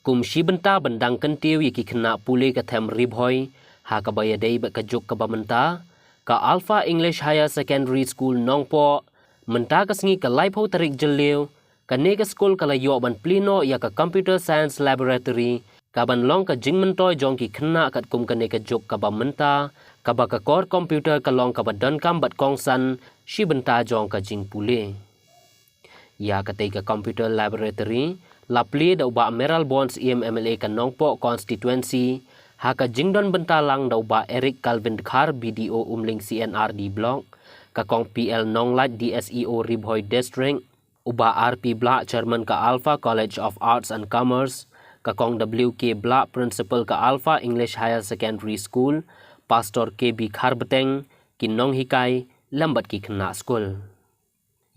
kum shi benta bandang kentiu yaki kena pulih ke them ribhoi ha ka bayadei ba kajuk ka bamenta ka Alpha English Higher Secondary School Nongpo menta ka sngi ka lai phau tarik jeliu ka ne ka school ka layo ban plino ya ka computer science laboratory ka ban long ka jingmen toy jong ki kena kat kum ka ne ka juk ka bamenta ka ba ka kor computer ka long ka ba don kam bat kong san shi benta jong ka jing pulih ya ka te ka computer laboratory la pli da uba Meral Bonds EMMLA ka Nongpo constituency ha ka jingdon bentalang da uba Eric Calvin Khar BDO Umling CNRD block ka kong PL Nonglat DSEO Ribhoi district uba RP block chairman ka Alpha College of Arts and Commerce ka kong WK block principal ka Alpha English Higher Secondary School Pastor KB Kharbeteng ki Nong Hikai lambat ki kena school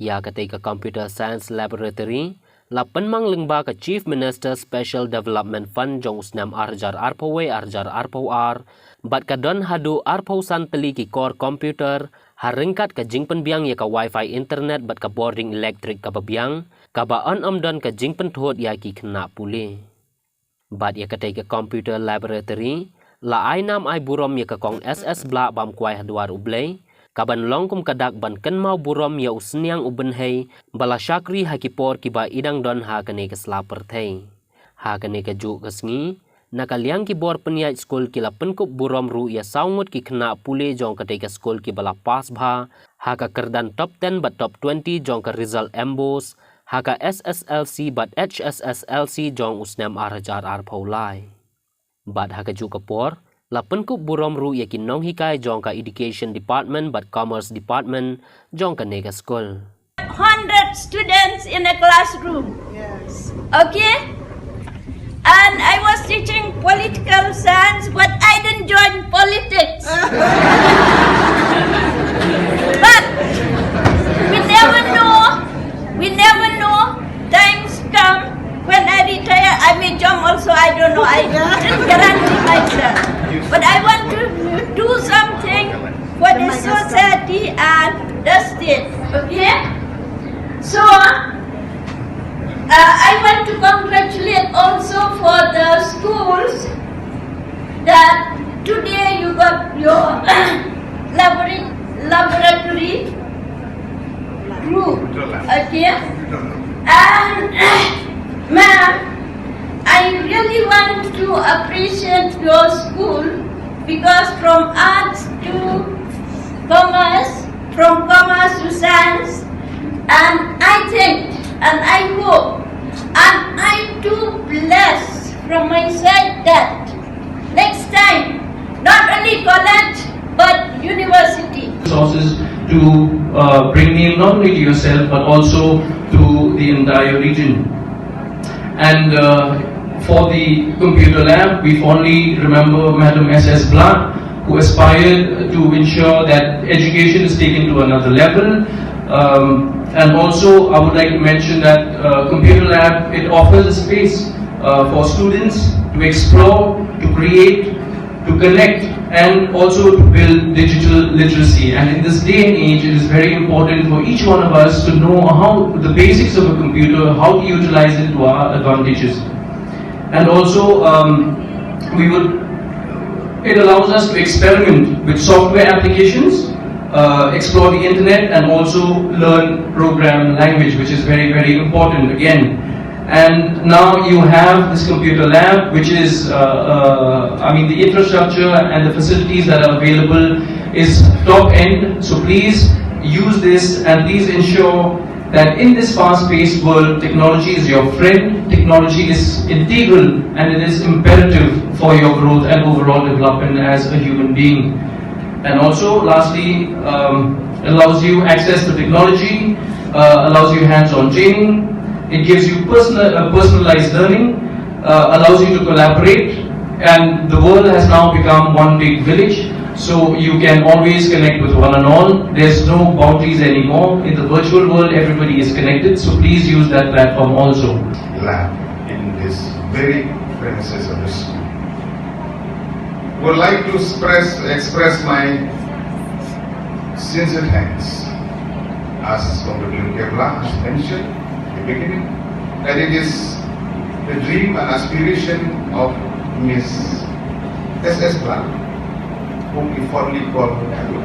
ya ka te ka computer science laboratory la penmang Lyngba ka Chief Minister Special Development Fund jong usnam arjar arpowe arjar arpoar bat ka don Haduh arpo san Tylli ki core computer haringkat ka jingpen biang ya ka wifi internet bat ka boarding electric ka babiang ka ba on don ka jingpen thot ya ki kena pulih bat ya ka te ka computer laboratory la ai nam ai burom ya ka kong SS bla bam kwai Haduar ublei kaban longkum kadak ban kenmau burom ya usniang ubenhei bala syakri hakipor kiba idang don ha kane ke slaper thei ha kane ke ju kesngi nakaliang ki bor peniat skul kila penkup burom ru ya saungut ki kena pule jong ka ke skul ki bala pas bha ha ka kerdan top 10 bat top 20 jong ka result embos ha ka SSLC bat HSSLC jong usnam arjar arpaulai bat ha ka ju kapor la penkup burom ru yakin nong hikai jong ka education department but commerce department jong ka nega school 100 students in a classroom. Yes. Okay? And I was teaching political science, but I didn't join politics. But we never know, times come when I retire, I may jump also, I don't know, I didn't guarantee myself. But I want to do something for the society and the state, okay? So, I want to congratulate also for the schools that today you got your laboratory group, okay? And, ma'am, I really want to appreciate your school because from arts to commerce, from commerce to science, and I think and I hope and I do bless from my side that next time not only college but university. Resources to bring name not only to yourself but also to the entire region. And for the computer lab, we fondly remember Madam S.S. Blunt, who aspired to ensure that education is taken to another level. And also, I would like to mention that computer lab, it offers a space for students to explore, to create, to connect, and also to build digital literacy. And in this day and age, it is very important for each one of us to know how the basics of a computer, how to utilize it to our advantages. And also, it allows us to experiment with software applications, explore the internet, and also learn program language, which is very, very important again. And now you have this computer lab, which is, the infrastructure and the facilities that are available is top end. So please use this and please ensure that in this fast-paced world, technology is your friend, technology is integral, and it is imperative for your growth and overall development as a human being. And also, lastly, allows you access to technology, allows you hands-on training, it gives you personalized learning, allows you to collaborate, and the world has now become one big village, so you can always connect with one and all. There's no boundaries anymore. In the virtual world, everybody is connected, so please use that platform also. Lab in this very premises of the school. Would like to express my sincere thanks, as Honorable Kebla has mentioned in the beginning, that it is the dream and aspiration of Miss S.S. Clark, whom we fondly call Haduh.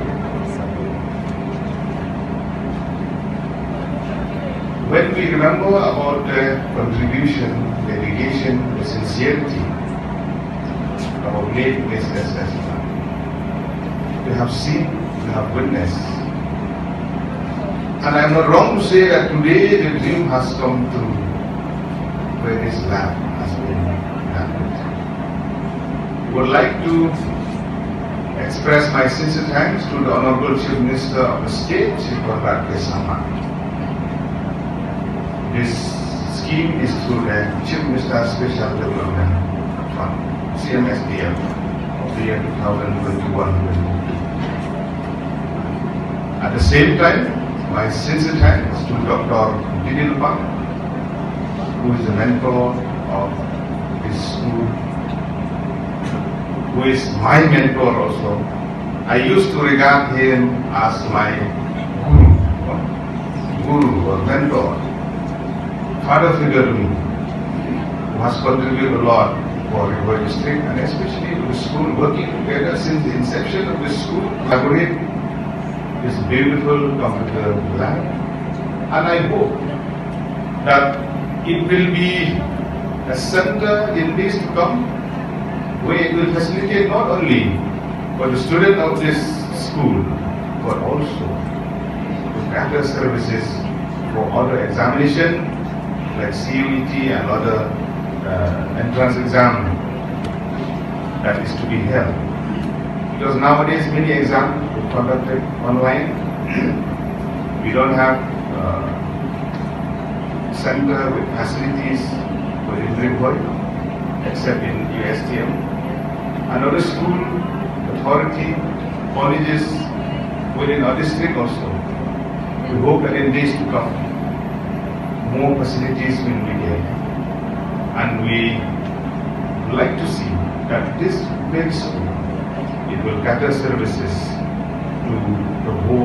When we remember about the contribution, dedication, the sincerity of our late Miss S.S. Clark, we have seen, we have witnessed. And I'm not wrong to say that today the dream has come true, where this lab has been happened. I would like to express my sincere thanks to the Honorable Chief Minister of the State, Chief Conrad Kesama. This scheme is through the Chief Minister's Special Development Fund, Cmsdf, of the year 2021-22. At the same time, my sincere thanks to Dr. Tylli, who is a mentor of this school, who is my mentor also. I used to regard him as my guru or mentor, father figure to me, who has contributed a lot for Lyngba district and especially to the school, working together since the inception of the school, collaborate this beautiful computer lab. And I hope that it will be a center in days to come where it will facilitate not only for the student of this school, but also to gather services for other examination like CUET and other entrance exam that is to be held. Because nowadays many exams are conducted online. We don't have center with facilities for Lyngba except in USTM. Another school, authority, colleges within our district also. We hope that in days to come, more facilities will be there. And we would like to see that this very school, it will gather services to the whole